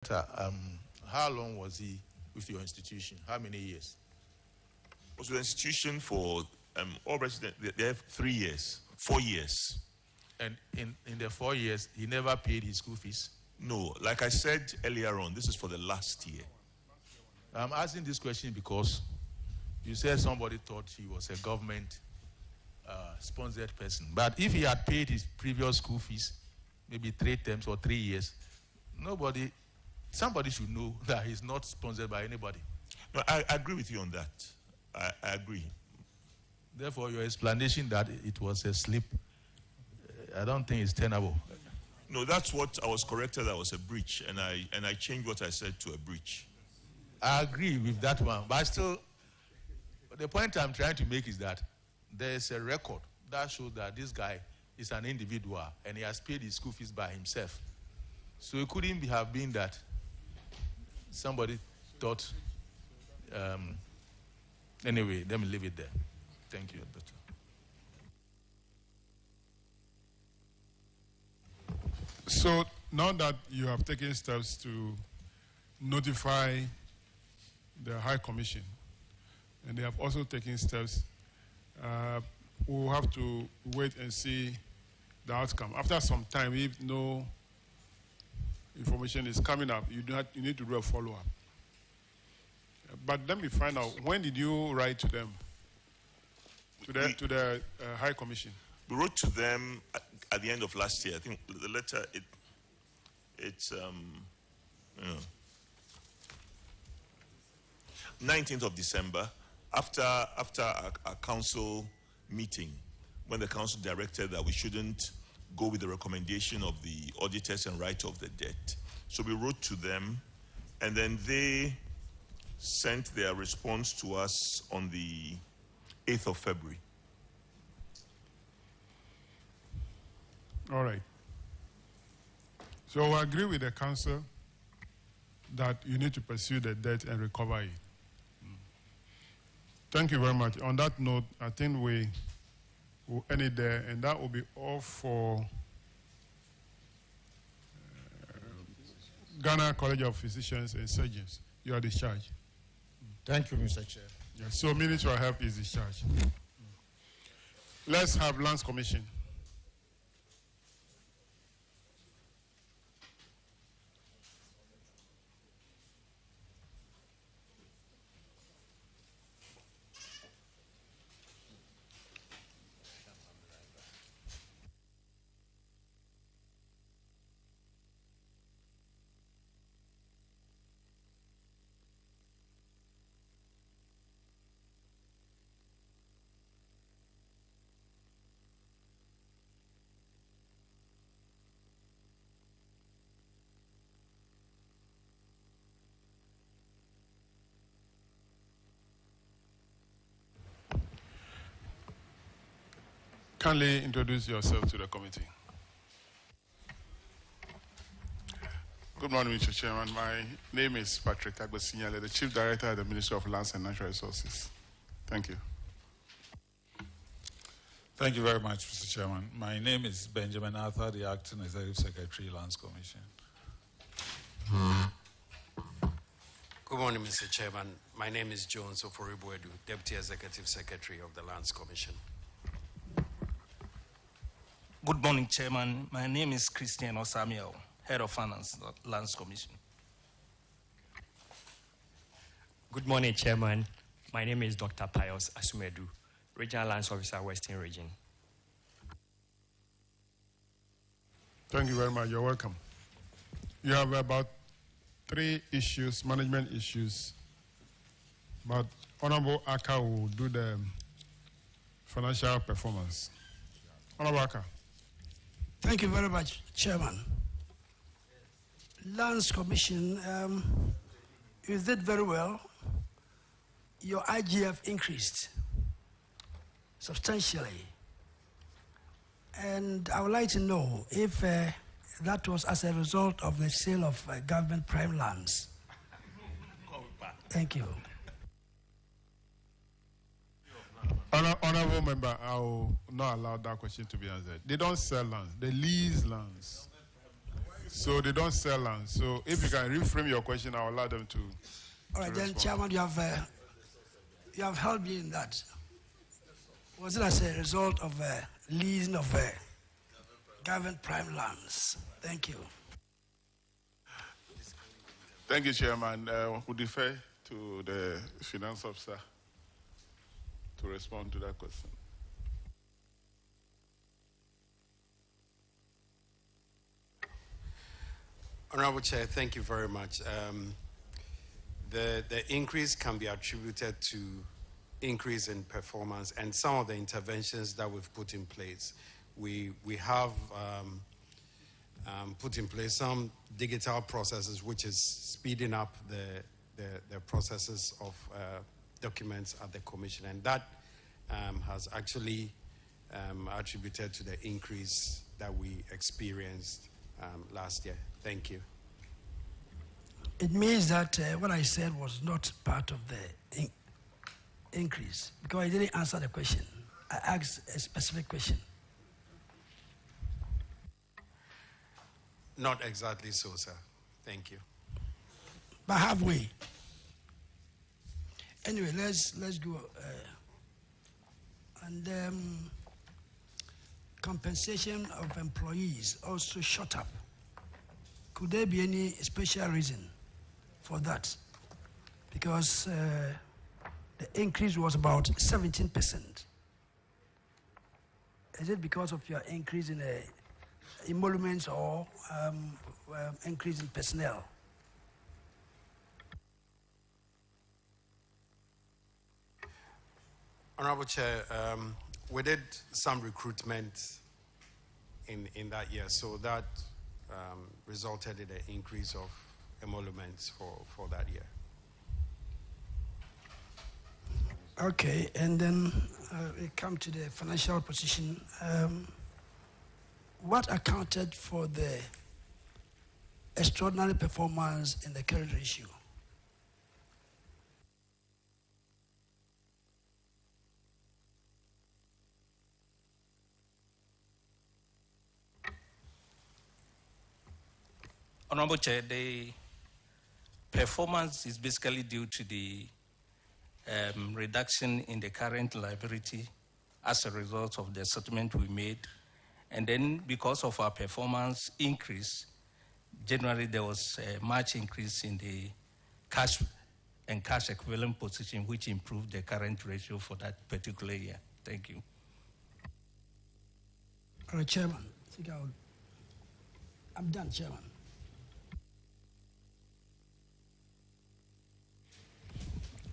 How long was he with your institution? How many years? Was with the institution for all residents. They have 3 years, 4 years. And in the 4 years, he never paid his school fees? No, like I said earlier on, this is for the last year. I'm asking this question because you said somebody thought he was a government sponsored person. But if he had paid his previous school fees, maybe 3 terms or 3 years, somebody should know that he's not sponsored by anybody. No, I agree with you on that. I agree. Therefore, your explanation that it was a slip, I don't think it's tenable. No, that's what I was corrected. That was a breach, and I changed what I said to a breach. I agree with that one, but still, the point I'm trying to make is that there is a record that shows that this guy is an individual and he has paid his school fees by himself. So it couldn't have been that somebody thought. Anyway, let me leave it there. Thank you. So now that you have taken steps to notify the High Commission, and they have also taken steps, we'll have to wait and see the outcome. After some time, if no information is coming up, you need to do a follow-up. But let me find out, when did you write to them, to the High Commission? We wrote to them at the end of last year. I think the letter, it's 19th of December, after our council meeting, when the council directed that we shouldn't go with the recommendation of the auditors and write off the debt. So we wrote to them, and then they sent their response to us on the 8th of February. All right. So I agree with the council that you need to pursue the debt and recover it. Thank you very much. On that note, I think we will end it there, and that will be all for Ghana College of Physicians and Surgeons. You are discharged. Thank you, Mr. Chair. Yeah, so Ministry of Health is discharged. Let's have Lands Commission. Kindly introduce yourself to the committee. Good morning, Mr. Chairman. My name is Patrick Agbesinyale, the Chief Director at the Ministry of Lands and Natural Resources. Thank you. Thank you very much, Mr. Chairman. My name is Benjamin Arthur, the Acting Executive Secretary, Lands Commission. Good morning, Mr. Chairman. My name is Jones Oforibuedu, Deputy Executive Secretary of the Lands Commission. Good morning, Chairman. My name is Christian Osamiel, Head of Finance, Lands Commission. Good morning, Chairman. My name is Dr. Pius Asumedu, Regional Lands Officer, Western Region. Thank you very much. You're welcome. You have about 3 issues, management issues, but Honorable Aka will do the financial performance. Honorable Aka. Thank you very much, Chairman. Lands Commission, you did very well. Your IGF increased substantially. And I would like to know if that was as a result of the sale of government prime lands. Thank you. Honorable member, I will not allow that question to be answered. They don't sell lands, they lease lands. So they don't sell land. So if you can reframe your question, I'll allow them to. All right, then, Chairman, you have helped me in that. Was it as a result of leasing of government prime lands? Thank you. Thank you, Chairman. We defer to the finance officer to respond to that question. Honorable Chair, thank you very much. The increase can be attributed to increase in performance and some of the interventions that we've put in place. We have put in place some digital processes which is speeding up the processes of documents at the Commission, and that has actually attributed to the increase that we experienced last year. Thank you. It means that what I said was not part of the increase, because I didn't answer the question. I asked a specific question. Not exactly so, sir. Thank you. But halfway. Anyway, let's go. And compensation of employees also shot up. Could there be any special reason for that? Because the increase was about 17%. Is it because of your increase in emoluments or increase in personnel? Honorable Chair, we did some recruitment in that year, so that resulted in an increase of emoluments for that year. Okay, and then we come to the financial position. What accounted for the extraordinary performance in the current ratio? Honorable Chair, the performance is basically due to the reduction in the current liability as a result of the settlement we made. And then because of our performance increase, generally there was a much increase in the cash and cash equivalent position, which improved the current ratio for that particular year. Thank you. All right, Chairman. I'm done, Chairman.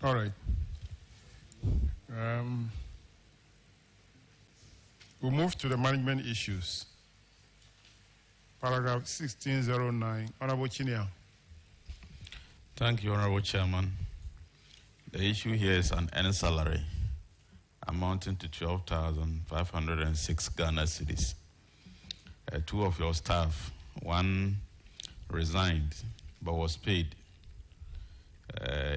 All right. We'll move to the management issues. Paragraph 1609. Honorable Chinia. Thank you, Honorable Chairman. The issue here is an earned salary amounting to 12,506 Ghana cedis. Two of your staff, one resigned but was paid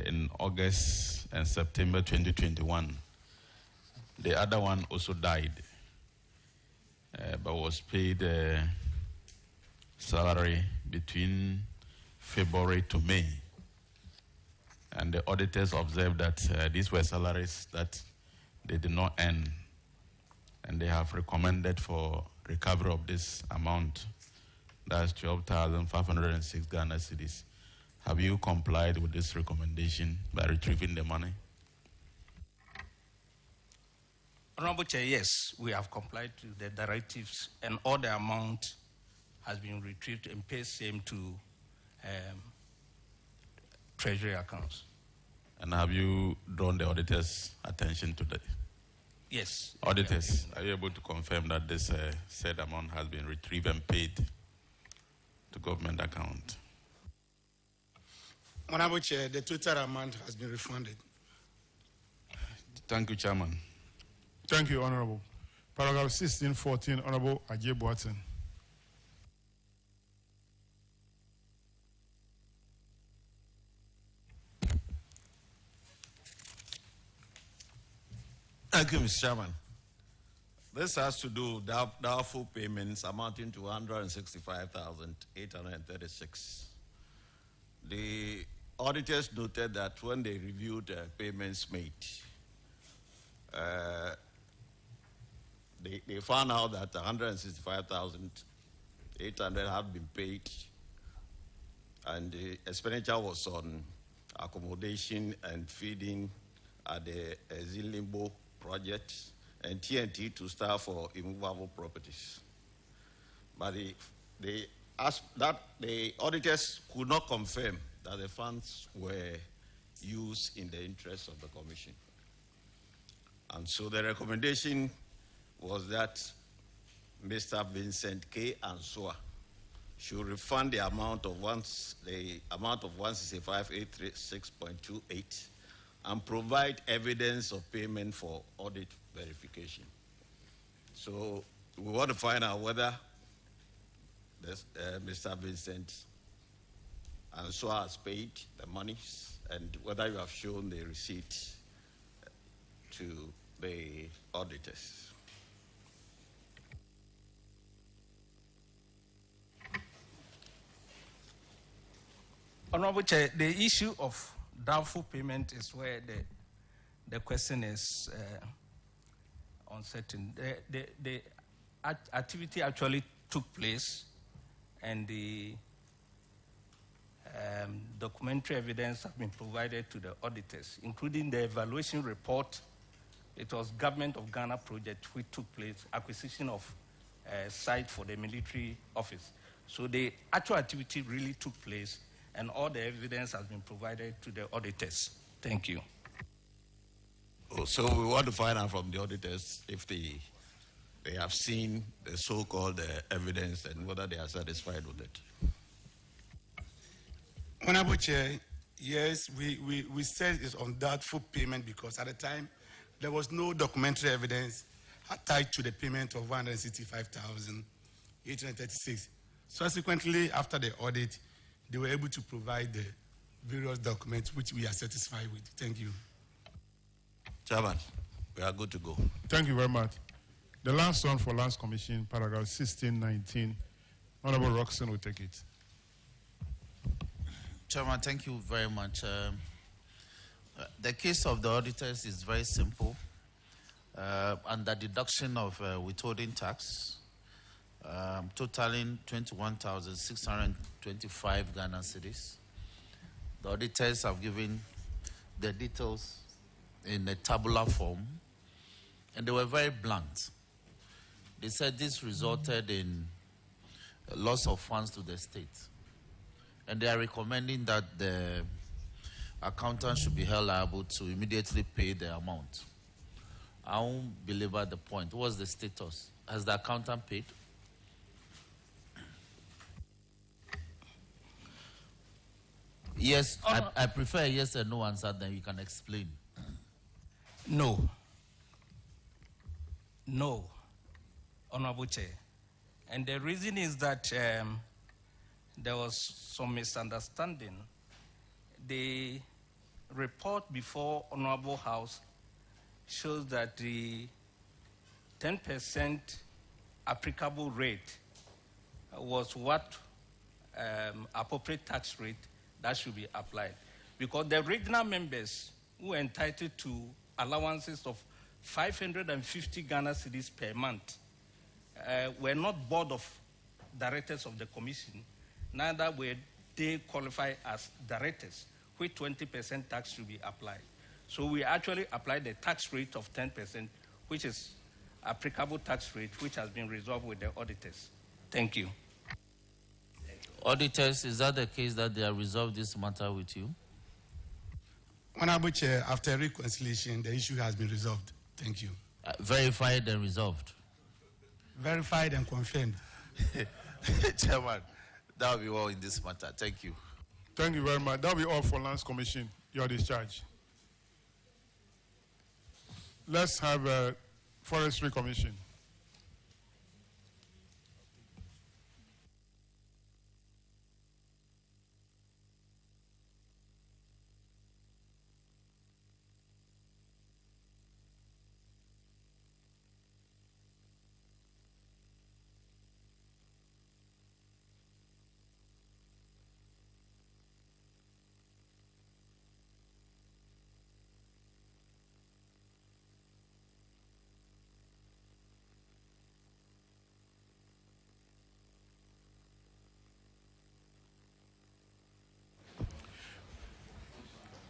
in August and September 2021. The other one also died, but was paid salary between February to May. And the auditors observed that these were salaries that they did not earn, and they have recommended for recovery of this amount. That's 12,506 Ghana cedis. Have you complied with this recommendation by retrieving the money? Honorable Chair, yes, we have complied to the directives, and all the amount has been retrieved and paid same to treasury accounts. And have you drawn the auditors' attention to that? Yes. Auditors, are you able to confirm that this said amount has been retrieved and paid to government account? Honorable Chair, the total amount has been refunded. Thank you, Chairman. Thank you, Honorable. Paragraph 1614, Honorable Ajay Boateng. Thank you, Mr. Chairman. This has to do with doubtful payments amounting to 165,836. The auditors noted that when they reviewed payments made, they found out that 165,800 had been paid, and the expenditure was on accommodation and feeding at the Zilimbo project and TNT to staff for immovable properties. But the auditors could not confirm that the funds were used in the interest of the commission. And so the recommendation was that Mr. Vincent K. Ansua should refund the amount of 165,836.28 and provide evidence of payment for audit verification. So we want to find out whether Mr. Vincent Ansua has paid the monies and whether you have shown the receipt to the auditors. Honorable Chair, the issue of doubtful payment is where the question is uncertain. The activity actually took place, and the documentary evidence has been provided to the auditors, including the evaluation report. It was Government of Ghana project which took place, acquisition of site for the military office. So the actual activity really took place, and all the evidence has been provided to the auditors. Thank you. So we want to find out from the auditors if they have seen the so-called evidence and whether they are satisfied with it. Honorable Chair, yes, we said it's on doubtful payment because at the time there was no documentary evidence attached to the payment of 165,836. Subsequently, after the audit, they were able to provide the various documents which we are satisfied with. Thank you. Chairman, we are good to go. Thank you very much. The last one for Lands Commission, paragraph 1619. Honorable Roxon will take it. Chairman, thank you very much. The case of the auditors is very simple. Under deduction of withholding tax, totaling 21,625 Ghana cedis. The auditors have given the details in a tabular form, and they were very blunt. They said this resulted in a loss of funds to the state, and they are recommending that the accountant should be held liable to immediately pay the amount. I won't belabor the point. What's the status? Has the accountant paid? Yes, I prefer a yes or no answer, then you can explain. No. No, Honorable Chair. And the reason is that there was some misunderstanding. The report before Honorable House shows that the 10% applicable rate was what appropriate tax rate that should be applied. Because the regional members who are entitled to allowances of 550 Ghana cedis per month were not board of directors of the commission, neither were they qualified as directors, which 20% tax should be applied. So we actually applied the tax rate of 10%, which is applicable tax rate, which has been resolved with the auditors. Thank you. Auditors, is that the case that they have resolved this matter with you? Honorable Chair, after reconciliation, the issue has been resolved. Thank you. Verified and resolved. Verified and confirmed. Chairman, that will be all in this matter. Thank you. Thank you very much. That will be all for Lands Commission. Your discharge. Let's have a Forestry Commission.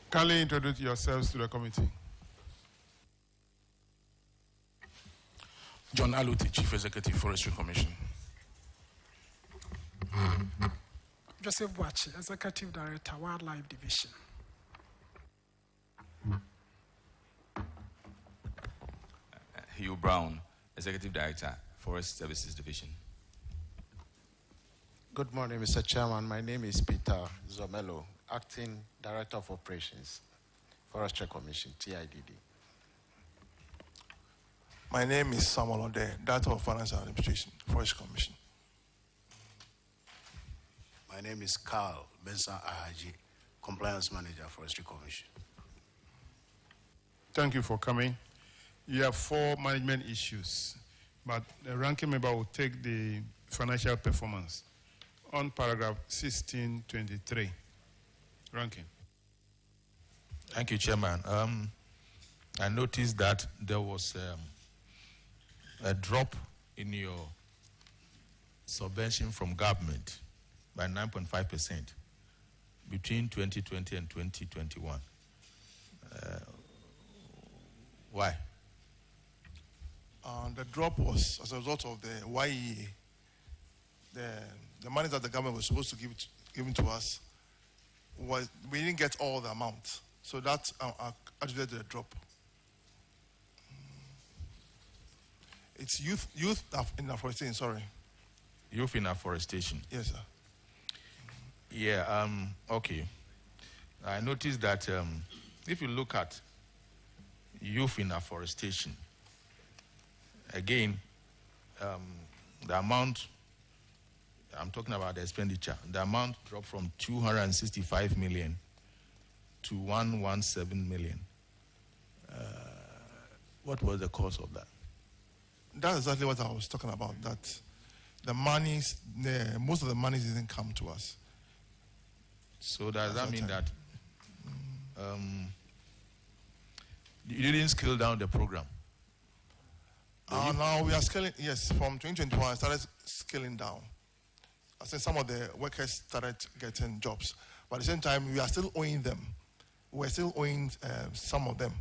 Kindly introduce yourselves to the committee. John Aluti, Chief Executive, Forestry Commission. Joseph Boachi, Executive Director, Wildlife Division. Hugh Brown, Executive Director, Forest Services Division. Good morning, Mr. Chairman. My name is Peter Zomelo, Acting Director of Operations, Forestry Commission, TIDD. My name is Samuel Ode, Director of Finance and Administration, Forestry Commission. My name is Carl Benson Ahaji, Compliance Manager, Forestry Commission. Thank you for coming. You have 4 management issues, but the ranking member will take the financial performance on paragraph 1623. Ranking. Thank you, Chairman. I noticed that there was a drop in your subvention from government by 9.5% between 2020 and 2021. Why? The drop was as a result of the YEA. The money that the government was supposed to give to us, we didn't get all the amount. So that attributed to the drop. It's youth in afforestation, sorry. Youth in afforestation. Yes, sir. Yeah, okay. I noticed that if you look at youth in afforestation, again, the amount, I'm talking about the expenditure, the amount dropped from 265 million to 117 million. What was the cause of that? That's exactly what I was talking about, that the monies, most of the monies didn't come to us. So does that mean that you didn't scale down the program? Now we are scaling, yes, from 2021 I started scaling down. I think some of the workers started getting jobs, but at the same time we are still owing them. We're still owing some of them.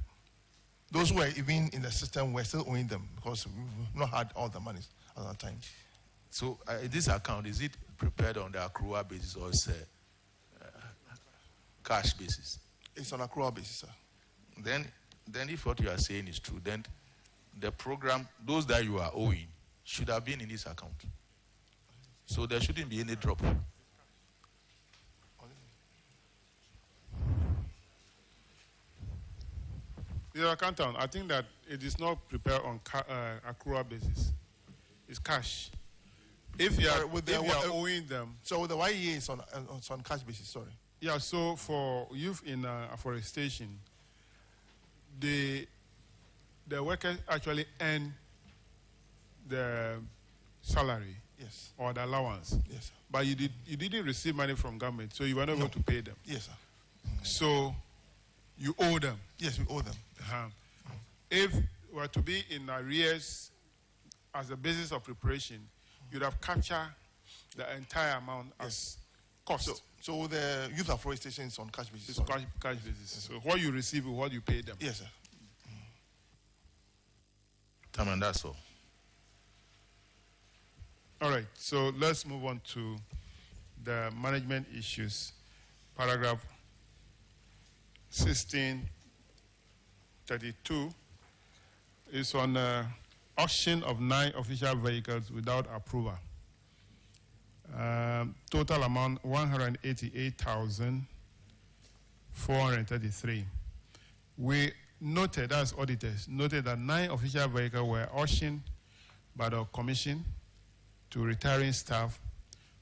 Those who were even in the system, we're still owing them because we've not had all the money at that time. So this account, is it prepared on the accrual basis or is cash basis? It's on accrual basis, sir. Then if what you are saying is true, then the program, those that you are owing, should have been in this account. So there shouldn't be any drop. Your accountant, I think that it is not prepared on accrual basis. It's cash. If you are, owing them. So the YEA is on cash basis, sorry. Yeah, so for youth in afforestation, the workers actually earn the salary, yes, or the allowance. Yes, sir. But you didn't receive money from government, so you were not able to pay them. Yes, sir. So you owe them. Yes, we owe them. If we were to be in arrears as a basis of preparation, you'd have captured the entire amount as cost. So the youth afforestation is on cash basis. It's cash basis. So what you receive is what you pay them. Yes, sir. And that's all. All right, so let's move on to the management issues. Paragraph 1632 is on auction of 9 official vehicles without approval. Total amount 188,433. We noted, as auditors, noted that 9 official vehicles were auctioned by the commission to retiring staff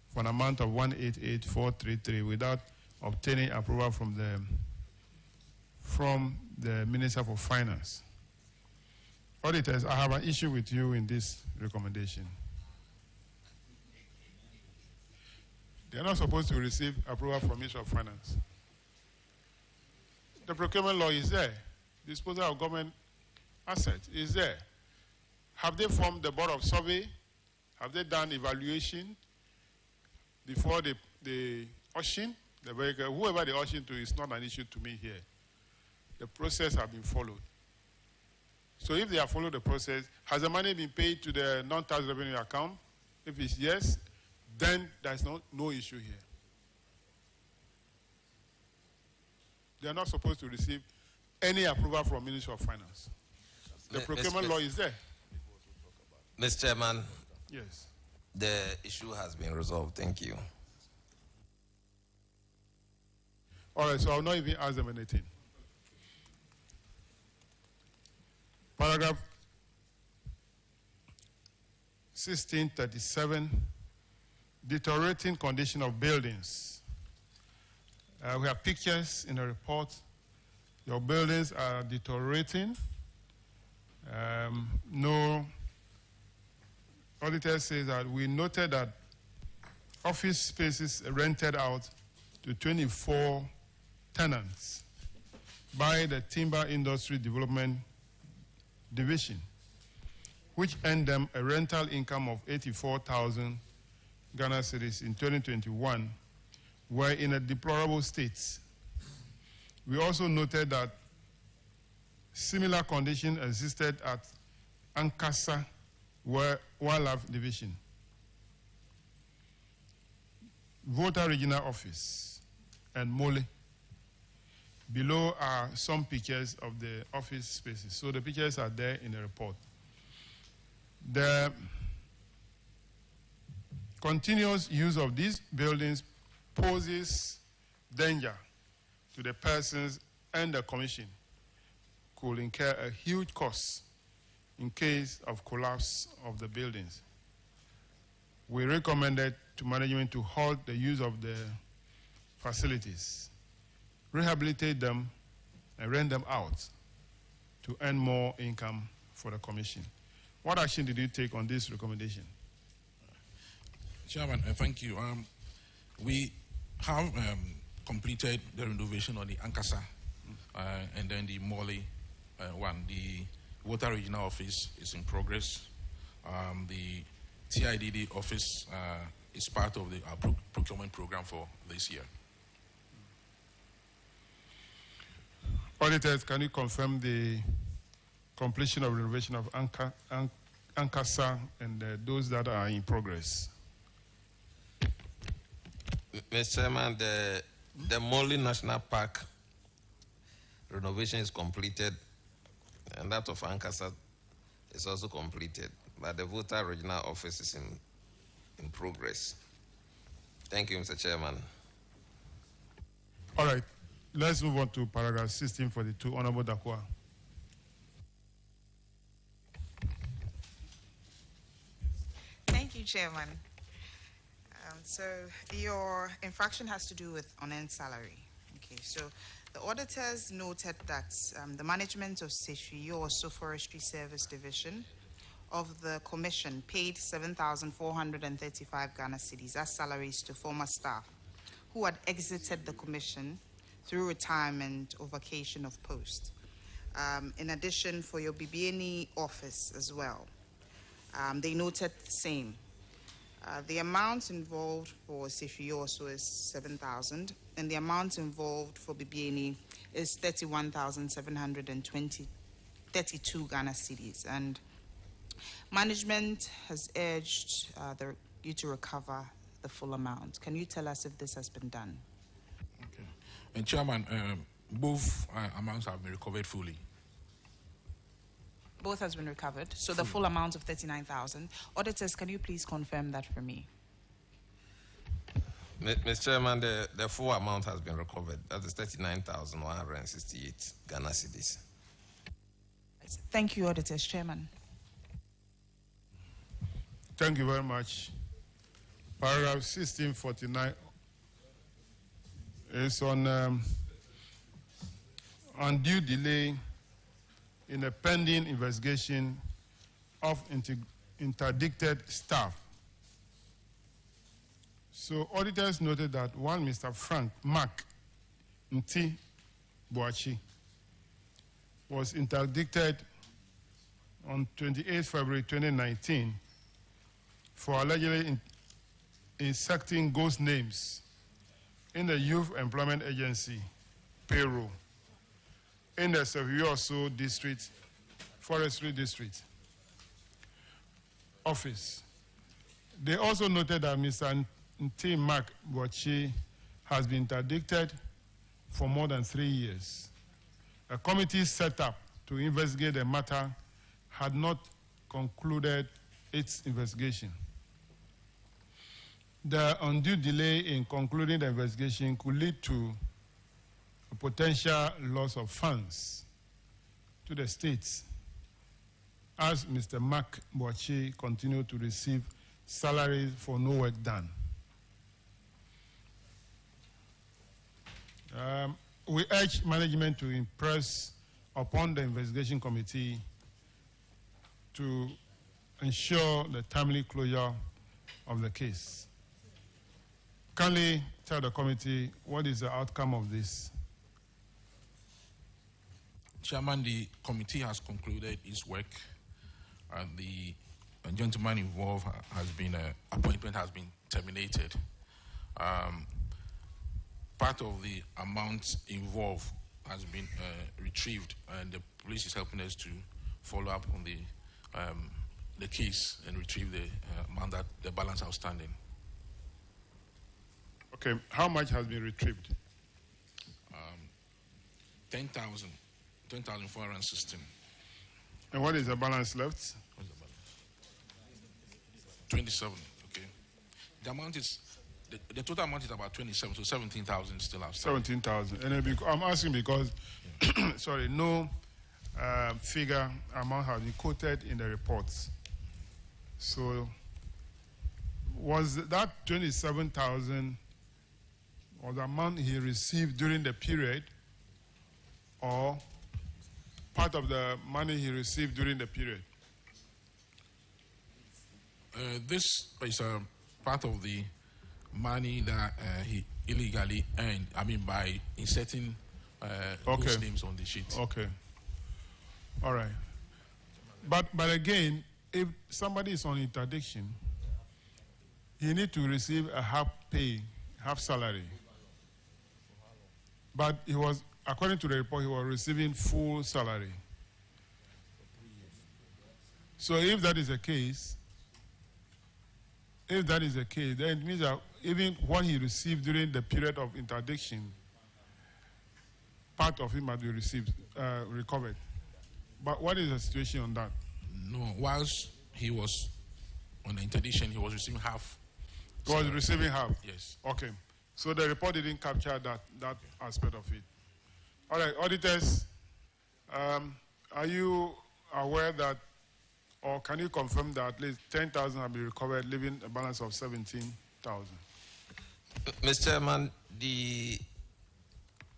for an amount of 188,433 without obtaining approval from the Minister for Finance. Auditors, I have an issue with you in this recommendation. They are not supposed to receive approval from Minister of Finance. The procurement law is there. Disposal of government assets is there. Have they formed the board of survey? Have they done evaluation before they auction the vehicle? Whoever they auction to is not an issue to me here. the process has been followed. So if they have followed the process, has the money been paid to the non-tax revenue account? If it's yes, then there's no issue here. They are not supposed to receive any approval from Ministry of Finance. The procurement law is there. Mr. Chairman. Yes. The issue has been resolved. Thank you. All right, so I'll not even ask them anything. Paragraph 1637, deteriorating condition of buildings. We have pictures in the report. Your buildings are deteriorating. No, auditor says that we noted that office spaces rented out to 24 tenants by the Timber Industry Development Division, which earned them a rental income of 84,000 Ghana cedis in 2021, were in a deplorable state. We also noted that similar condition existed at Ankasa Wildlife Division, Volta Regional Office, and Mole. Below are some pictures of the office spaces. So the pictures are there in the report. The continuous use of these buildings poses danger to the persons and the commission, could incur a huge cost in case of collapse of the buildings. We recommended to management to halt the use of the facilities, rehabilitate them, and rent them out to earn more income for the commission. What action did you take on this recommendation? Chairman, thank you. We have completed the renovation on the Ankasa and then the Mole one. The Water Regional Office is in progress. The TIDD office is part of the procurement program for this year. Auditors, can you confirm the completion of renovation of Ankasa and those that are in progress? Mr. Chairman, the Mole National Park renovation is completed, and that of Ankasa is also completed, but the Volta Regional Office is in progress. Thank you, Mr. Chairman. All right, let's move on to paragraph 1642. Honorable Dakwa. Thank you, Chairman. So your infraction has to do with unearned salary. Okay, so the auditors noted that the management of Sefwi Forestry Service Division of the commission paid 7,435 Ghana cedis as salaries to former staff who had exited the commission through retirement or vacation of post. In addition, for your BBNE office as well, they noted the same. The amount involved for Sefwi also is 7,000, and the amount involved for BBNE is 31,732 Ghana cedis. And management has urged you to recover the full amount. Can you tell us if this has been done? Okay. And Chairman, both amounts have been recovered fully. Both has been recovered. So the full amount of 39,000. Auditors, can you please confirm that for me? Mr. Chairman, the full amount has been recovered. That is 39,168 Ghana cedis. Thank you, Auditors. Chairman. Thank you very much. Paragraph 1649 is on undue delay in a pending investigation of interdicted staff. So auditors noted that one Mr. Mark Nti Boachi was interdicted on 28 February 2019 for allegedly inserting ghost names in the Youth Employment Agency payroll in the Sevioso District, Forestry District office. They also noted that Mr. Nt. Mark Boachi has been interdicted for more than 3 years. A committee set up to investigate the matter had not concluded its investigation. The undue delay in concluding the investigation could lead to a potential loss of funds to the states as Mr. Mark Boachi continued to receive salaries for no work done. We urge management to impress upon the investigation committee to ensure the timely closure of the case. Kindly tell the committee what is the outcome of this. Chairman, the committee has concluded its work, and the gentleman involved has been, appointment has been terminated. Part of the amount involved has been retrieved, and the police is helping us to follow up on the case and retrieve the amount that the balance outstanding. Okay, how much has been retrieved? 10,416. And what is the balance left? 27. Okay. The amount is the total amount is about 27, so 17,000 still outstanding. 17,000. And I'm asking because, sorry, no figure amount has been quoted in the reports. So, was that 27,000 or the amount he received during the period, or part of the money he received during the period? This is part of the money that he illegally earned, by inserting those names on the sheet. Okay. All right. But again, if somebody is on interdiction, he needs to receive a half pay, half salary. But he was, according to the report, he was receiving full salary. So if that is the case, then it means that even what he received during the period of interdiction, part of it might be recovered. But what is the situation on that? No, whilst he was on the interdiction, he was receiving half. He was receiving half? Yes. Okay. So the report didn't capture that aspect of it. All right, auditors, are you aware that, or can you confirm that at least 10,000 have been recovered, leaving a balance of 17,000? Mr. Chairman, the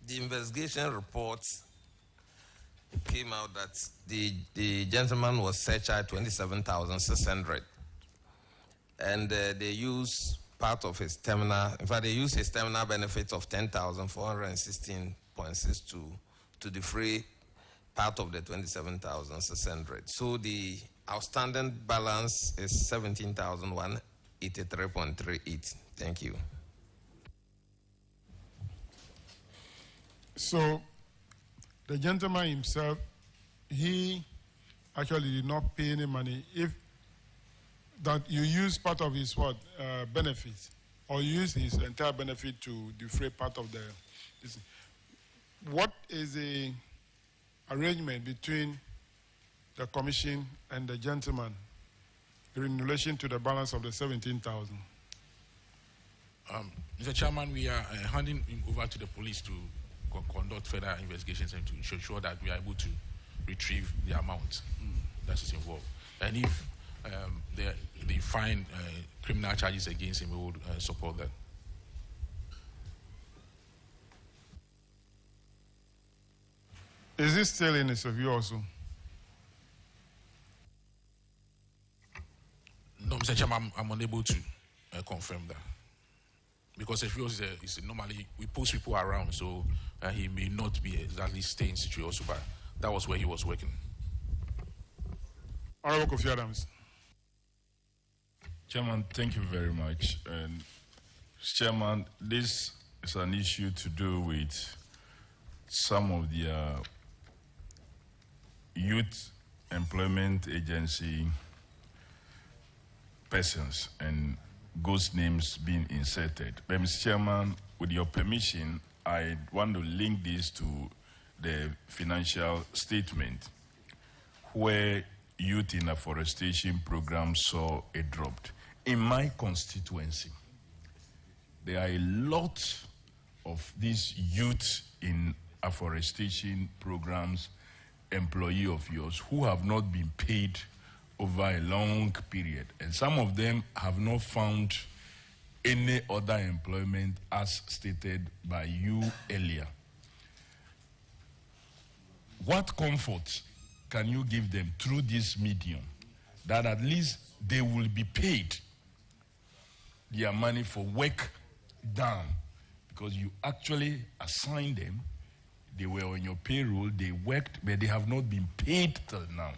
investigation report came out that the gentleman was searched at 27,600, and they used part of his terminal. In fact, they used his terminal benefits of 10,416.62 to defray part of the 27,600. So the outstanding balance is 17,183.38. Thank you. So the gentleman himself, he actually did not pay any money. If that you use part of his benefit, or use his entire benefit to defray part of what is the arrangement between the commission and the gentleman in relation to the balance of the 17,000? Mr. Chairman, we are handing him over to the police to conduct further investigations and to ensure that we are able to retrieve the amount that is involved. And if they find criminal charges against him, we would support that. Is this still in his review also? No, Mr. Chairman, I'm unable to confirm that. Because if is normally, we post people around, so he may not be exactly staying in situation, but that was where he was working. Honorable Kofi Adams. Chairman, thank you very much. And Chairman, this is an issue to do with some of the youth employment agency persons and ghost names being inserted. But Mr. Chairman, with your permission, I want to link this to the financial statement where youth in afforestation program saw a drop. In my constituency, there are a lot of these youth in afforestation programs, employee of yours, who have not been paid over a long period. And some of them have not found any other employment as stated by you earlier. What comfort can you give them through this medium that at least they will be paid their money for work done? Because you actually assigned them, they were on your payroll, they worked, but they have not been paid till now.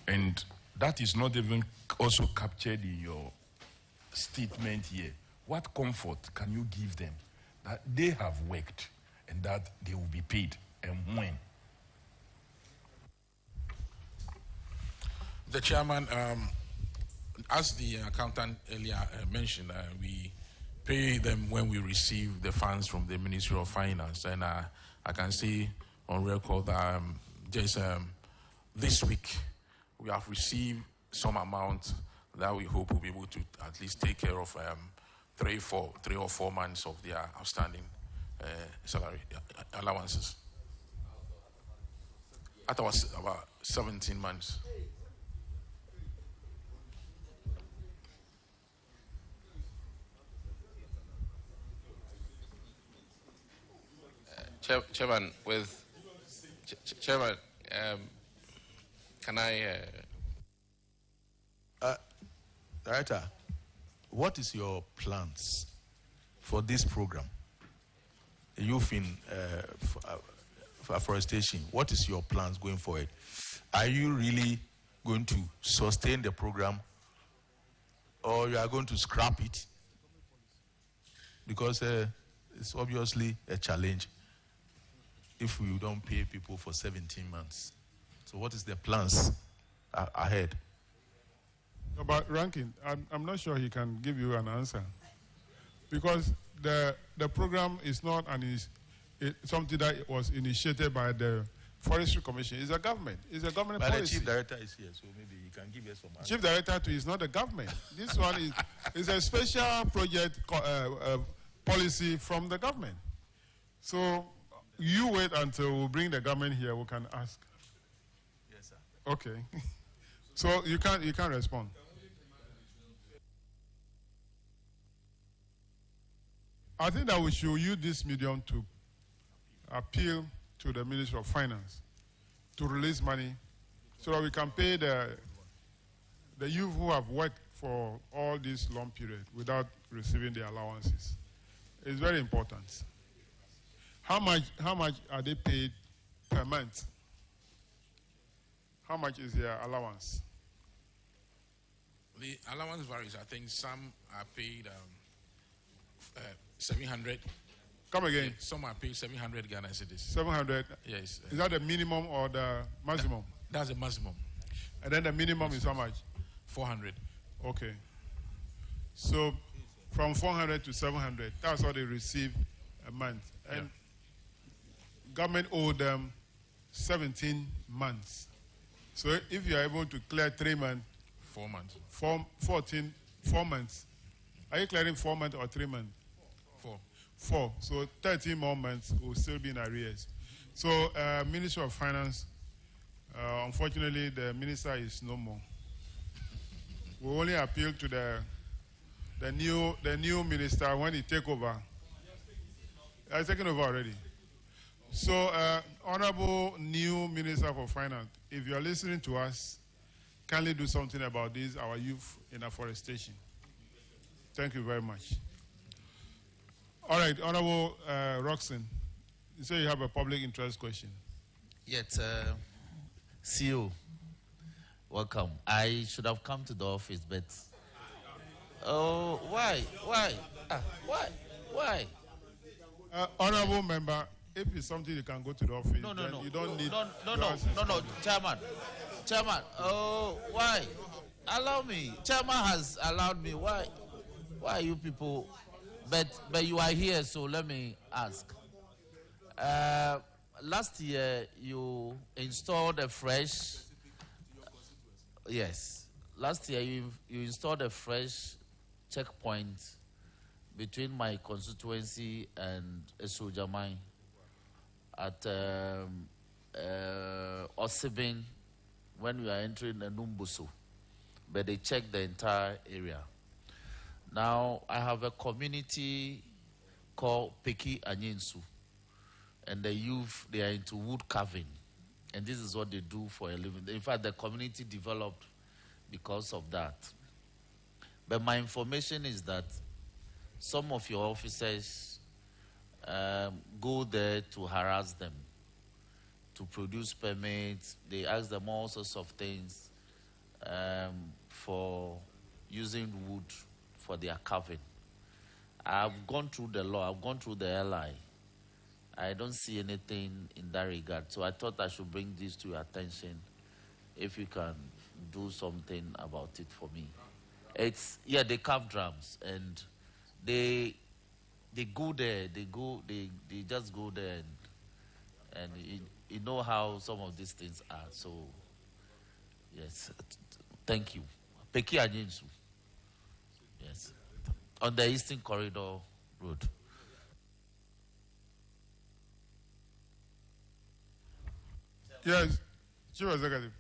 And that is not even also captured in your statement here. What comfort can you give them that they have worked and that they will be paid, and when? The chairman, as the accountant earlier mentioned, we pay them when we receive the funds from the Ministry of Finance. And I can see on record that just this week we have received some amount that we hope will be able to at least take care of 3 or 4 months of their outstanding salary allowances. That was about 17 months. Chairman, Chairman, can I? Director, what is your plans for this program? Youth in afforestation. What is your plans going forward? Are you really going to sustain the program, or you are going to scrap it? Because it's obviously a challenge if we don't pay people for 17 months. So what is the plans ahead? About ranking, I'm not sure he can give you an answer, because the program is not something that was initiated by the Forestry Commission. It's a government. It's a government but policy. The chief director is here, so maybe he can give us some answer. Chief director too is not the government. This one is a special project policy from the government. So you wait until we bring the government here. We can ask. Yes, sir. Okay. So you can't respond. I think that we should use this medium to appeal to the Ministry of Finance to release money so that we can pay the youth who have worked for all this long period without receiving their allowances. It's very important. How much are they paid per month? How much is their allowance? The allowance varies. I think some are paid 700. Come again. Yeah, some are paid 700 Ghana cedis. 700? Yes. Is that the minimum or the maximum? That's the maximum. And then the minimum is how much? 400. Okay. So from 400 to 700, that's what they receive a month. And government owed them 17 months. So if you are able to clear 3 months, 4 months. 4 months. Are you clearing 4 months or 3 months? 4. 4. So 13 more months will still be in arrears. So Ministry of Finance, unfortunately, the minister is no more. We only appeal to the new minister when he take over. He's taken over already. So, Honorable new Minister for Finance, if you are listening to us, kindly do something about this, our youth in afforestation. Thank you very much. All right, Honorable Roxanne, you say you have a public interest question. Yes, CEO, welcome. I should have come to the office, but why? Why? Honorable member, if it's something you can go to the office, No, then no. you don't need. No, Chairman. Oh, why? Allow me. Chairman has allowed me. Why are you people? But you are here, so let me ask. Last year you installed a fresh. Yes. Last year you installed a fresh checkpoint between my constituency and Esojamai at Osibin when we are entering the Numbusu, but they checked the entire area. Now I have a community called Peki Anyinsu, and the youth, they are into wood carving, and this is what they do for a living. In fact, the community developed because of that. But my information is that some of your officers go there to harass them, to produce permits. They ask them all sorts of things for using wood for their carving. I've gone through the law. I've gone through the LI. I don't see anything in that regard. So I thought I should bring this to your attention if you can do something about it for me. They carve drums and they go there, they just go there and you know how some of these things are. So yes, thank you. Peki Anyinsu. Yes. On the Eastern Corridor Road. Yes, Chief Executive.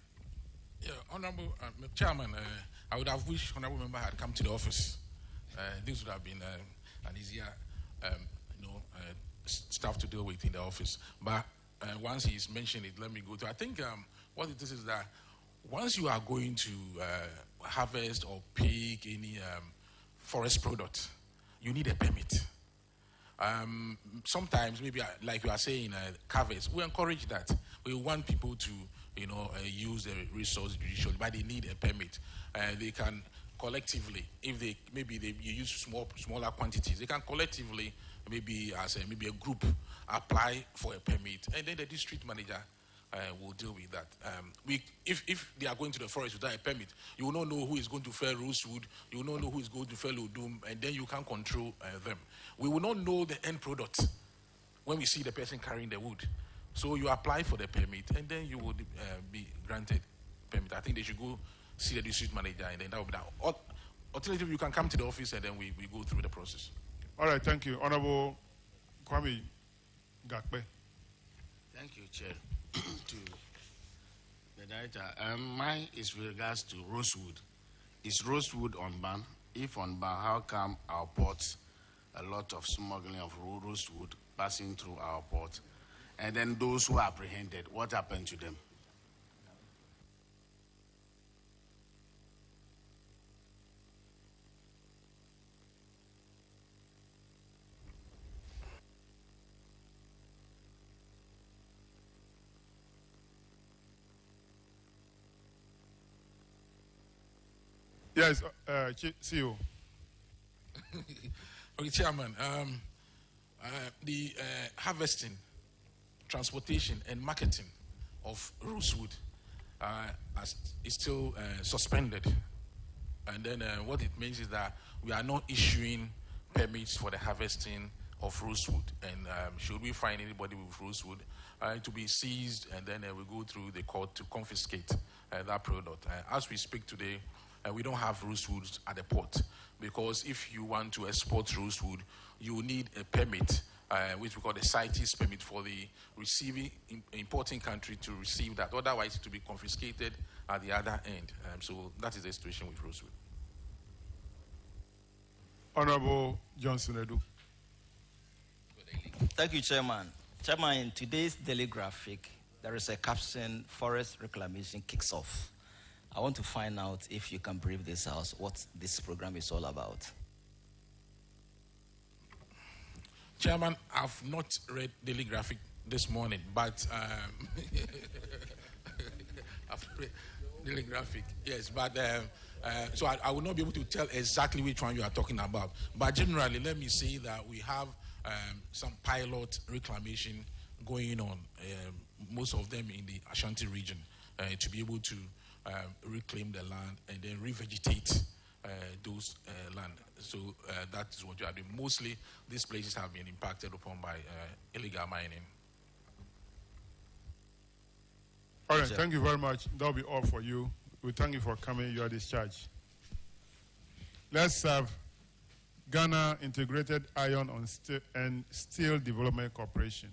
Yeah, Honorable Chairman, I would have wished Honorable Member had come to the office. This would have been an easier, stuff to deal with in the office. But once he's mentioned it, let me go to. I think what it is that once you are going to harvest or pick any forest product, you need a permit. Sometimes, maybe like you are saying, carvers, we encourage that. We want people to, use the resource judicially, but they need a permit. They can collectively, if you use smaller quantities, they can collectively, maybe as a group, apply for a permit, and then the district manager will deal with that. If they are going to the forest without a permit, you will not know who is going to fell rosewood, you will not know who is going to fell odum, and then you can't control them. We will not know the end product when we see the person carrying the wood. So you apply for the permit, and then you would be granted permit. I think they should go see the district manager, and then that will be that. Alternatively, you can come to the office, and then we go through the process. All right, thank you. Honorable Kwame Gakpe. Thank you, Chair. To the director, mine is with regards to rosewood. Is rosewood on ban? If on ban, how come our ports, a lot of smuggling of rosewood passing through our port? And then those who are apprehended, what happened to them? Yes, CEO. Okay, Chairman. The harvesting, transportation, and marketing of rosewood is still suspended. And then what it means is that we are not issuing permits for the harvesting of rosewood. And should we find anybody with rosewood, to be seized, and then we go through the court to confiscate that product. As we speak today, we don't have rosewood at the port, because if you want to export rosewood, you need a permit, which we call the CITES permit, for the receiving importing country to receive that. Otherwise, it will be confiscated at the other end. So that is the situation with rosewood. Honorable Johnson Edu. Thank you, Chairman. Chairman, in today's daily graphic, there is a caption, Forest Reclamation Kicks Off. I want to find out if you can brief this house what this program is all about. Chairman, I've not read Daily Graphic this morning, but I've read Daily Graphic, yes, but so I will not be able to tell exactly which one you are talking about. But generally, let me say that we have some pilot reclamation going on, most of them in the Ashanti region, to be able to reclaim the land and then revegetate those land. So that is what you are doing. Mostly, these places have been impacted upon by illegal mining. All right, thank you very much. That'll be all for you. We thank you for coming. You are discharged. Let's have Ghana Integrated Iron and Steel Development Corporation.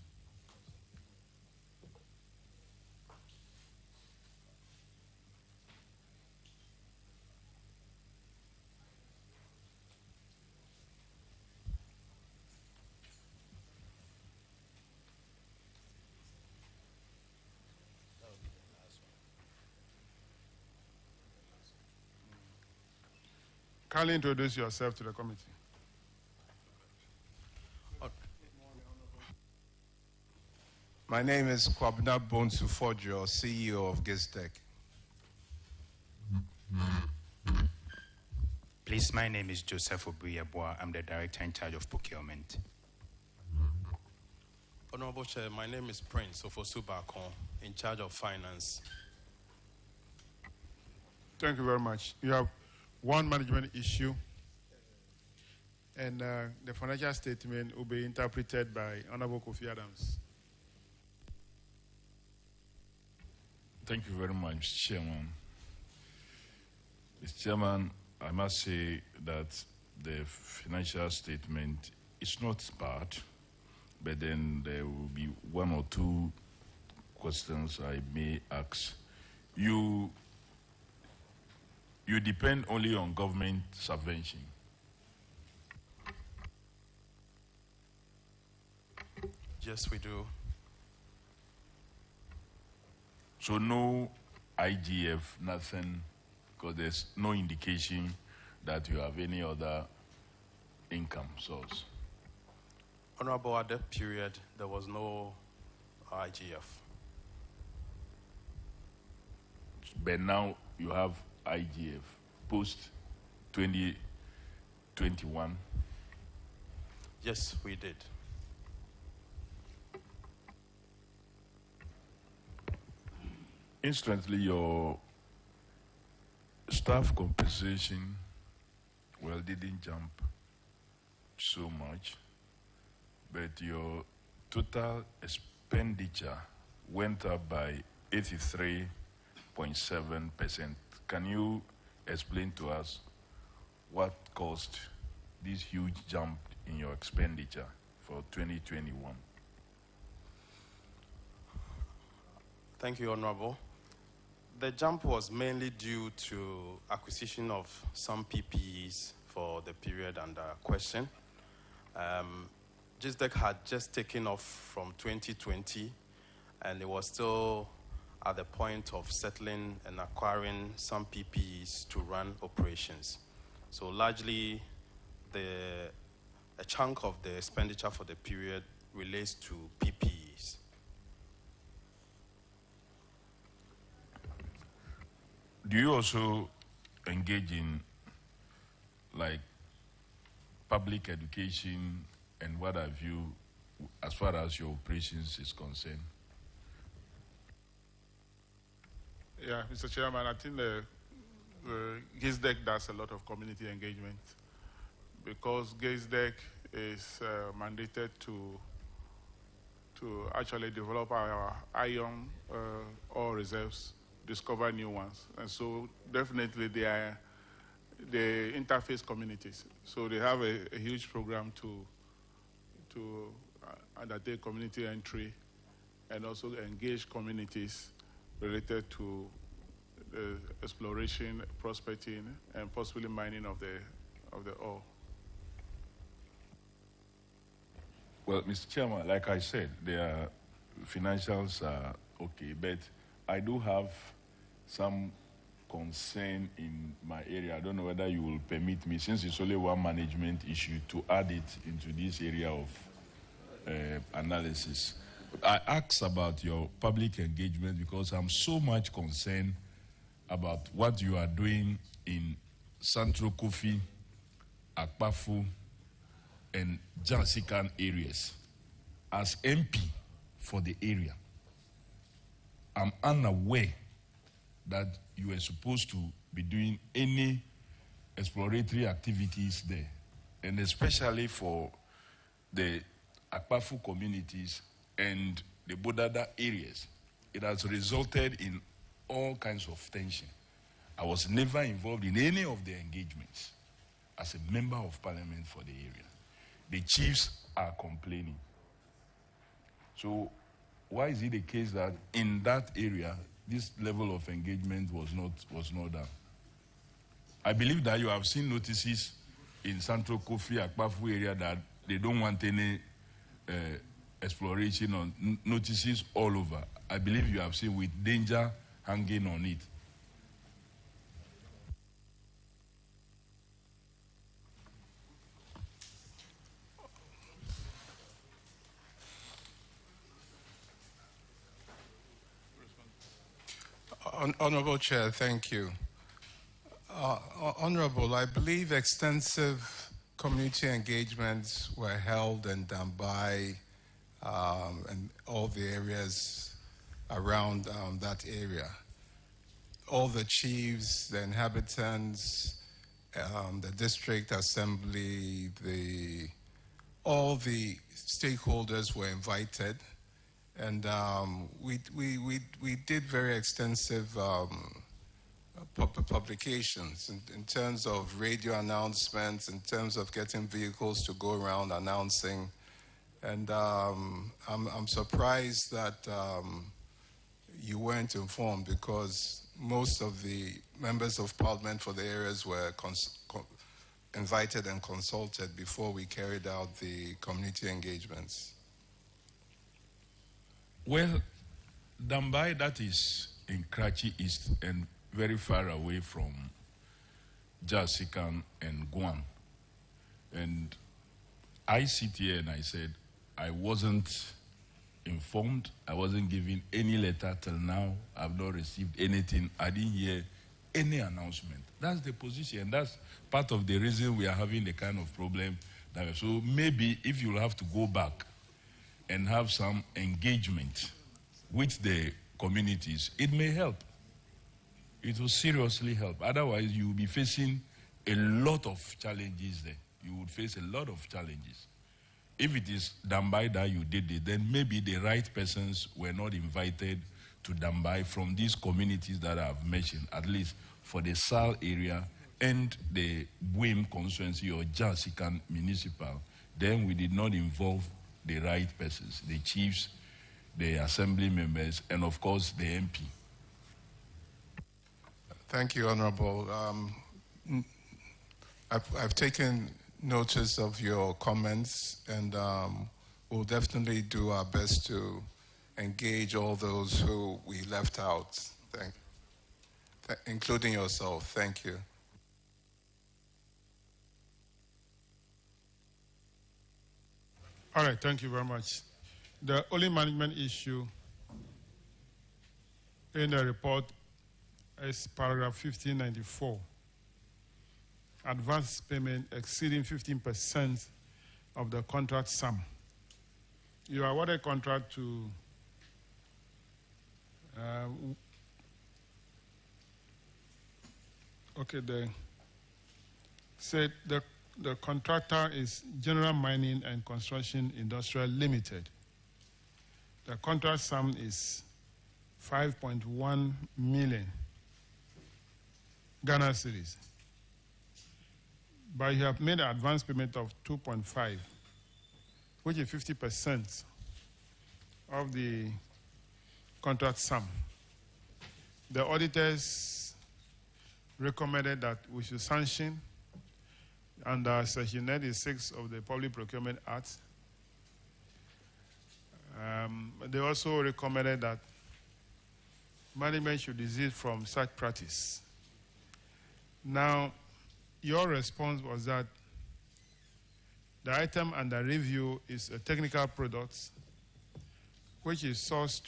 Kindly introduce yourself to the committee. My name is Kwabena Bonsu Fojo, CEO of GISDEC. Please, my name is Joseph Obuyeboa. I'm the Director in charge of procurement. Honorable Chair, my name is Prince Ofosubakon, in charge of finance. Thank you very much. You have one management issue, and the financial statement will be interpreted by Honorable Kofi Adams. Thank you very much, Chairman. Mr. Chairman, I must say that the financial statement is not bad, but then there will be one or two questions I may ask. You depend only on government subvention. Yes, we do. So no IGF, nothing, because there's no indication that you have any other income source. Honorable, at that period, there was no IGF. But now you have IGF post 2021. Yes, we did. Instantly, your staff compensation, well, didn't jump so much, but your total expenditure went up by 83.7%. Can you explain to us what caused this huge jump in your expenditure for 2021? Thank you, Honorable. The jump was mainly due to acquisition of some PPEs for the period under question. GISDEC had just taken off from 2020, and it was still at the point of settling and acquiring some PPEs to run operations. So largely, a chunk of the expenditure for the period relates to PPEs. Do you also engage in like public education and what have you as far as your operations is concerned? Yeah, Mr. Chairman, I think the GISDEC does a lot of community engagement because GISDEC is mandated to actually develop our iron ore reserves, discover new ones. And so definitely they interface communities. So they have a huge program to undertake community entry and also engage communities related to exploration, prospecting, and possibly mining of the ore. Well, Mr. Chairman, like I said, their financials are okay, but I do have some concern in my area. I don't know whether you will permit me, since it's only one management issue, to add it into this area of analysis. I asked about your public engagement because I'm so much concerned about what you are doing in Central Kofi, Akpafu, and Jansikan areas. As MP for the area. I'm unaware that you were supposed to be doing any exploratory activities there, and especially for the Akpafu communities and the Bodada areas. It has resulted in all kinds of tension. I was never involved in any of the engagements as a member of parliament for the area. The chiefs are complaining. So why is it the case that in that area, this level of engagement was not done? I believe that you have seen notices in Central Kofi, Akpafu area that they don't want any exploration on notices all over. I believe you have seen with danger hanging on it. Honorable Chair, thank you. Honorable, I believe extensive community engagements were held in Dambai and all the areas around that area. All the chiefs, the inhabitants, the district assembly, all the stakeholders were invited. And we did very extensive publications in terms of radio announcements, in terms of getting vehicles to go around announcing. And I'm surprised that you weren't informed, because most of the members of parliament for the areas were invited and consulted before we carried out the community engagements. Well, Dambai, that is in Karachi East and very far away from Jasikan and Guam. And I sit here and I said, I wasn't informed. I wasn't given any letter till now. I've not received anything. I didn't hear any announcement. That's the position. That's part of the reason we are having the kind of problem. So maybe if you'll have to go back and have some engagement with the communities, it may help. It will seriously help. Otherwise, you will be facing a lot of challenges there. You would face a lot of challenges. If it is Dambai that you did it, then maybe the right persons were not invited to Dambai from these communities that I have mentioned, at least for the Sal area and the Buim constituency or Jasikan municipal. Then we did not involve the right persons, the chiefs, the assembly members, and of course the MP. Thank you, Honorable. I've taken notice of your comments, and we'll definitely do our best to engage all those who we left out, including yourself. Thank you. All right, thank you very much. The only management issue in the report is paragraph 1594. Advance payment exceeding 15% of the contract sum. You awarded contract to the contractor is General Mining and Construction Industrial Limited. The contract sum is 5.1 million Ghana cedis. But you have made an advance payment of 2.5, which is 50% of the contract sum. The auditors recommended that we should sanction under Section 96 of the Public Procurement Act. They also recommended that management should desist from such practice. Now, your response was that the item under review is a technical product which is sourced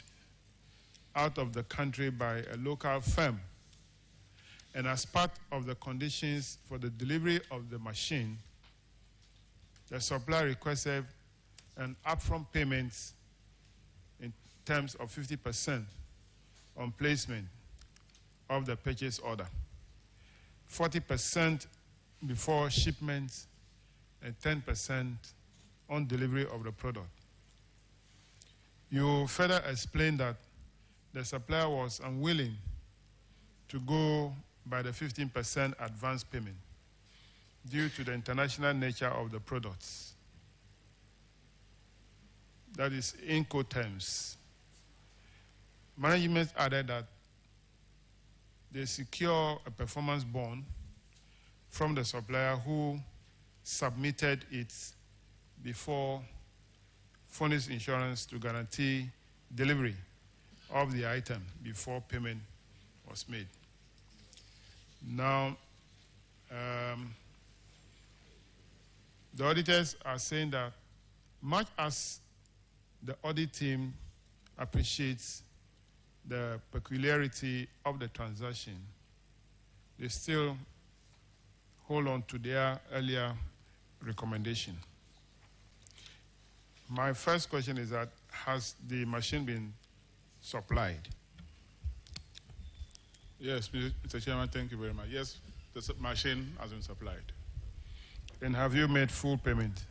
out of the country by a local firm. And as part of the conditions for the delivery of the machine, the supplier requested an upfront payment in terms of 50% on placement of the purchase order, 40% before shipment, and 10% on delivery of the product. You further explained that the supplier was unwilling to go by the 15% advance payment due to the international nature of the products. That is Incoterms. Management added that they secure a performance bond from the supplier who submitted it before furnished insurance to guarantee delivery of the item before payment was made. Now, the auditors are saying that much as the audit team appreciates the peculiarity of the transaction, they still hold on to their earlier recommendation. My first question is that, has the machine been supplied? Yes, Mr. Chairman, thank you very much. Yes, the machine has been supplied. And have you made full payment?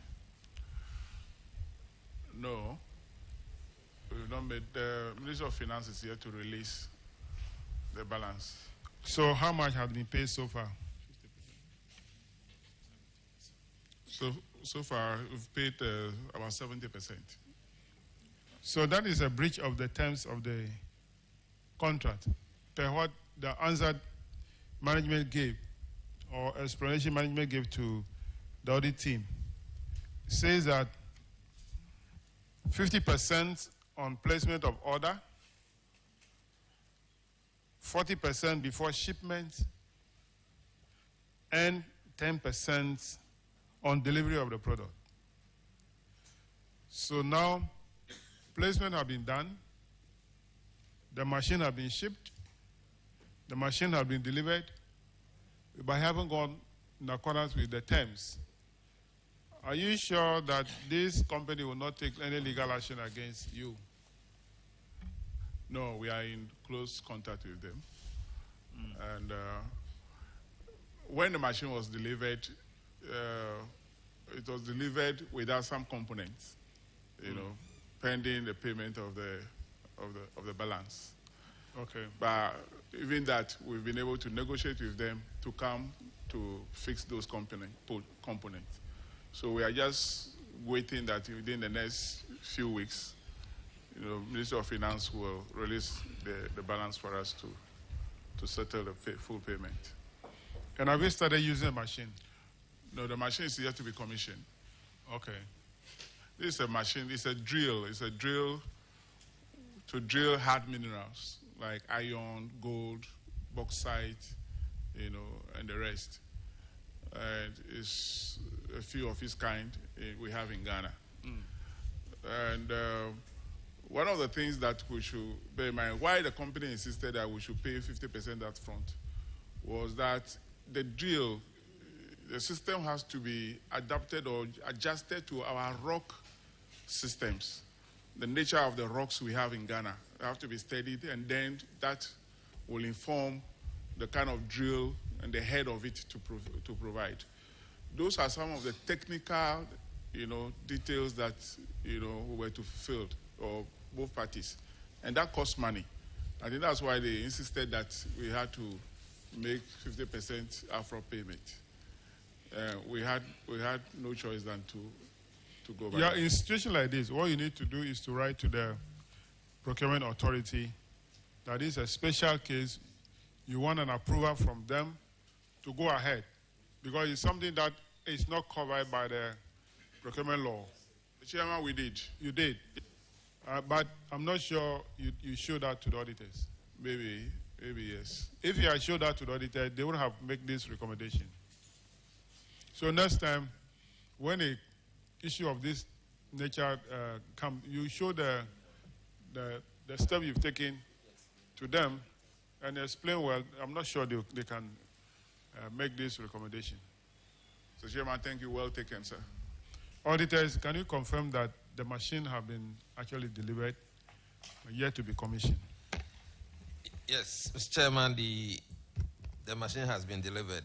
No. We've not made. The Ministry of Finance is here to release the balance. So how much has been paid so far? So far, we've paid about 70%. So that is a breach of the terms of the contract. Per what the answer management gave, or explanation management gave to the audit team, says that 50% on placement of order, 40% before shipment, and 10% on delivery of the product. So now, placement has been done, the machine has been shipped, the machine has been delivered, but haven't gone in accordance with the terms. Are you sure that this company will not take any legal action against you? No, we are in close contact with them. And when the machine was delivered, it was delivered without some components, pending the payment of the balance. Okay. But even that, we've been able to negotiate with them to come to fix those components. So we are just waiting that within the next few weeks, Ministry of Finance will release the balance for us to settle the full payment. And have you started using the machine? No, the machine is yet to be commissioned. Okay. This is a machine, it's a drill. It's a drill to drill hard minerals like iron, gold, bauxite, and the rest. And it's a few of its kind we have in Ghana. And one of the things that we should bear in mind, why the company insisted that we should pay 50% up front, was that the drill, the system has to be adapted or adjusted to our rock systems. The nature of the rocks we have in Ghana have to be studied, and then that will inform the kind of drill and the head of it to provide. Those are some of the technical, details that, were to fulfill, or both parties. And that costs money. I think that's why they insisted that we had to make 50% upfront payment. We had no choice than to go back. Yeah, in a situation like this, what you need to do is to write to the procurement authority that is a special case. You want an approval from them to go ahead, because it's something that is not covered by the procurement law. The chairman, we did. You did. But I'm not sure you showed that to the auditors. Maybe yes. If you had showed that to the auditor, they would have made this recommendation. So next time, when a issue of this nature comes, you show the step you've taken to them and explain well. I'm not sure they can make this recommendation. So, Chairman, thank you. Well taken, sir. Auditors, can you confirm that the machine have been actually delivered yet to be commissioned. Yes, Mr. Chairman, the machine has been delivered.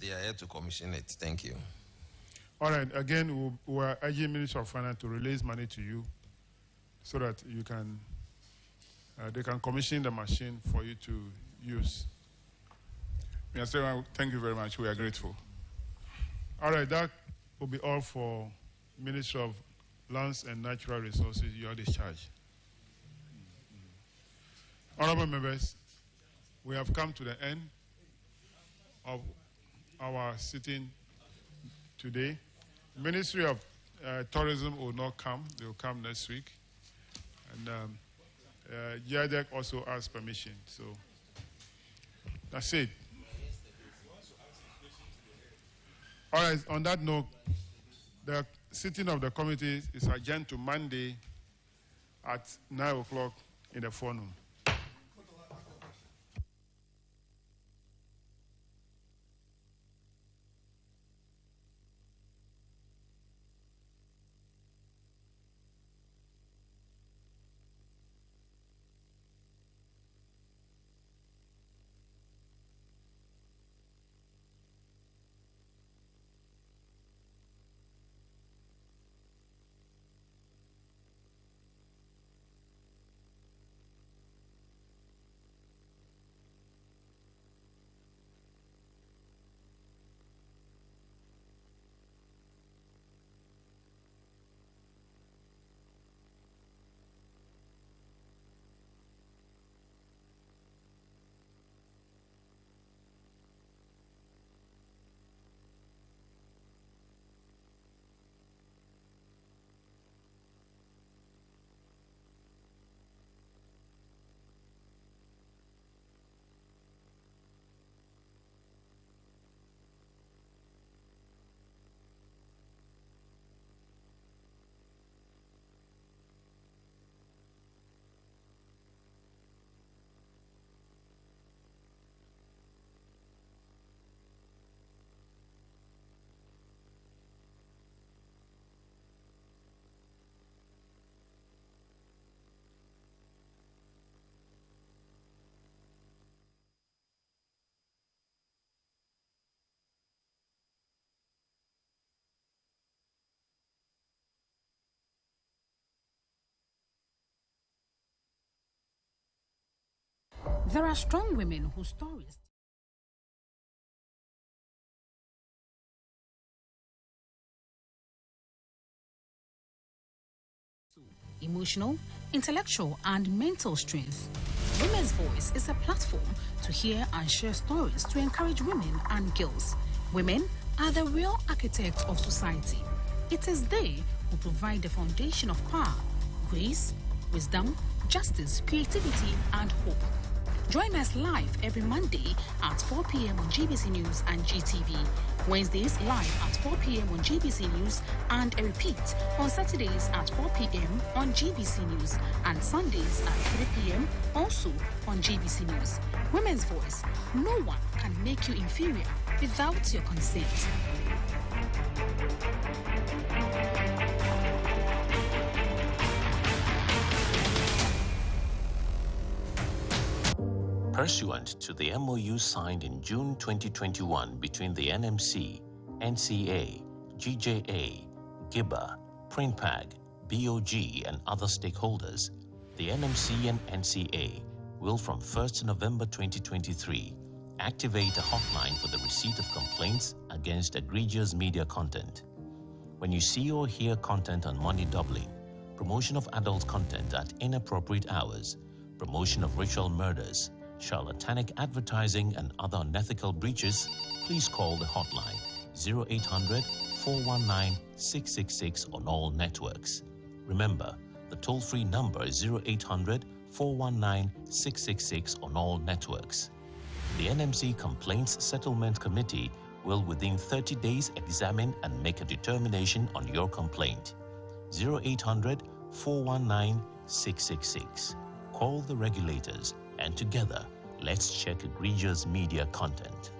They are here to commission it. Thank you. All right, again, we are urging Minister of Finance to release money to you so that you can, they can commission the machine for you to use. Mr. Chairman, thank you very much. We are grateful. All right, that will be all for Minister of Lands and Natural Resources, your discharge. Honorable members, we have come to the end of our sitting today. Ministry of Tourism will not come. They will come next week. And JADEC also asked permission. So that's it. All right, on that note, the sitting of the committee is adjourned to Monday at 9 o'clock in the forenoon. There are strong women whose stories emotional, intellectual, and mental strength. Women's Voice is a platform to hear and share stories to encourage women and girls. Women are the real architects of society. It is they who provide the foundation of power, grace, wisdom, justice, creativity, and hope. Join us live every Monday at 4 p.m. on GBC News and GTV, Wednesdays live at 4 p.m. on GBC News and a repeat on Saturdays at 4 p.m. on GBC News and Sundays at 3 p.m. also on GBC News. Women's Voice. No one can make you inferior without your consent. Pursuant to the MOU signed in June 2021 between the NMC, NCA, GJA, GIBA, PRINPAG, BOG, and other stakeholders, the NMC and NCA will from 1st November 2023 activate a hotline for the receipt of complaints against egregious media content. When you see or hear content on money doubling, promotion of adult content at inappropriate hours, promotion of ritual murders, charlatanic advertising, and other unethical breaches, please call the hotline 0800-419-666 on all networks. Remember, the toll-free number is 0800-419-666 on all networks. The NMC Complaints Settlement Committee will within 30 days examine and make a determination on your complaint. 0800-419-666. Call the regulators and together, let's check egregious media content.